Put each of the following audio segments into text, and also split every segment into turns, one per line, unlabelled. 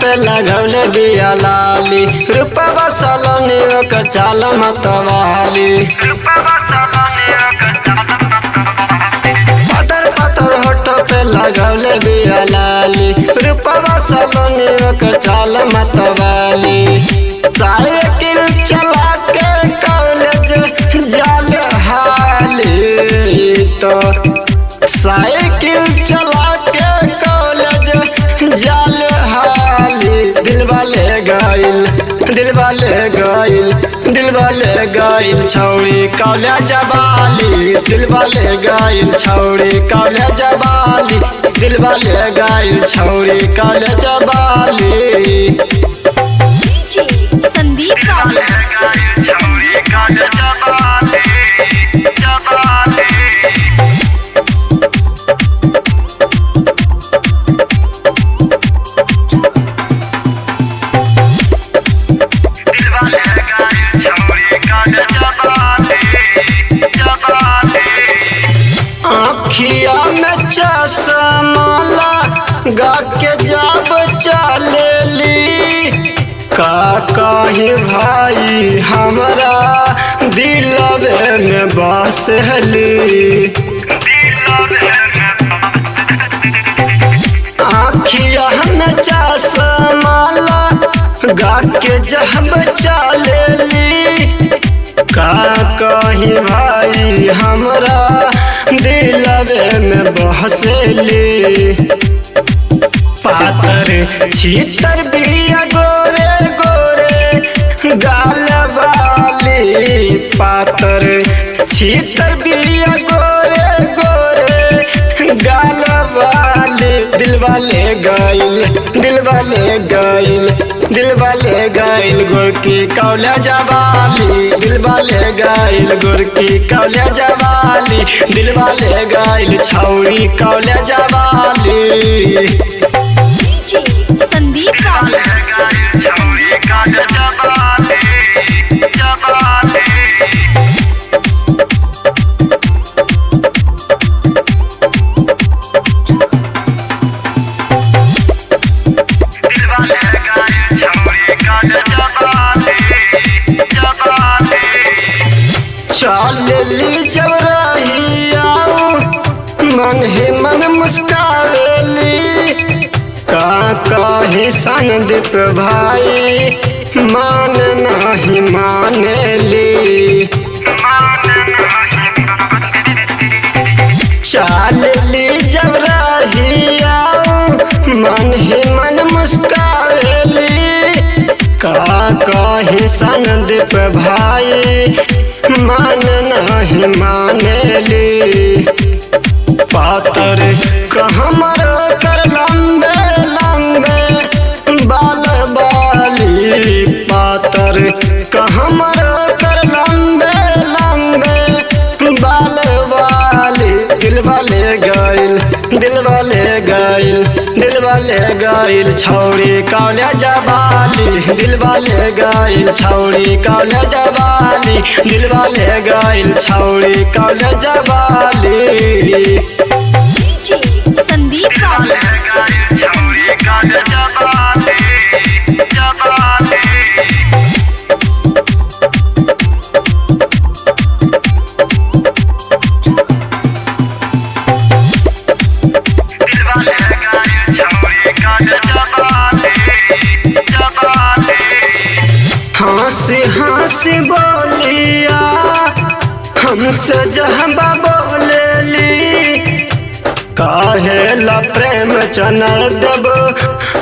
पे लगौले बिया लाली, रूपवा सलोनी ओकर चाल मतवाली। पतर पतर होठ पे लगौले बिया लाली, रूपवा सलोनी ओकर चाल मतवाली। साइकिल चला के कॉलेज जाल हाली, तो साइकिल चला के कॉलेज जाल हाली। दिलवा ले गइल, दिलवा ले गइल, दिलवा ले गइल छौड़ी कॉलेज वाली। दिलवा ले गइल छौड़ी कॉलेज वाली, दिलवा ले गइल छौड़ी कॉलेज वाली।
संदीप
आँखिया में चश्मा गा के जब चलेली, का कही भाई हमरा दिलवे में बसली। आँखिया में चश्मा गा के जब चलेली, का कही भाई हमरा दिलवे में बहसली। पातर छीतर बिया गोरे गोरे गाल वाली, पातर छीतर बिया गोरे गोरे गाल वाली। दिलवा ले गइल, दिलवा ले गइल, दिलवा ले गइल गोरकी कॉलेज वाली। दिलवा ले गइल गोरकी कॉलेज वाली, दिलवा ले गइल छौड़ी कॉलेज वाली।
संदीप
चलली जब रहिया मन ही मन मुस्कावेली, का कही संदीप भाई मान नहीं मानेली। चलली जब रहिया मन ही मन मुस्कावेली, का कही संदीप भाई मान नहीं मानेली। पातर कहमर कर लंबे लंबे बाल बाली, पातर कहमर कर लंबे लंबे बाल वाली। दिलवा ले गइल, दिलवा ले गइल, दिलवा ले गइल छौड़ी कॉलेज वाली। दिलवा ले गइल छौड़ी कॉलेज वाली, दिलवा ले गइल छौड़ी कॉलेज वाली।
संदीप
हंसी हंसी बोलिया हमसे जहबा बोलेली, काहेला प्रेम चनर देब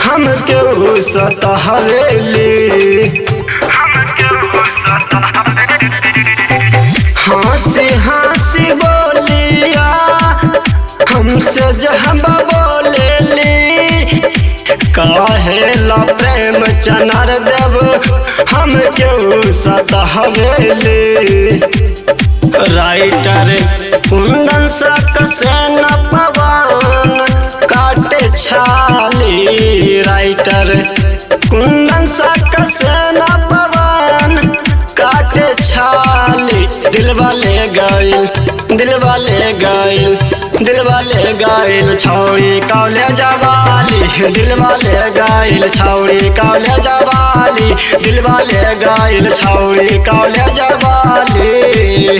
हम केहू सतहवेली। हंसी हंसी बोलिया हमसे जहबा बोलेली, काहेला प्रेम चनर देब हम केहू सतहवेली। राइटर कुंदन सकसेन पवन काटे छाली, राइटर कुंदन सकसेन पवन काटे छाली। दिलवा ले गइल, दिलवा ले गइल, दिलवा ले गइल छौरी कौले जवाली, दिलवा ले गइल छौरी कौले जवाली, दिलवा ले गइल छौरी कौले जवाली।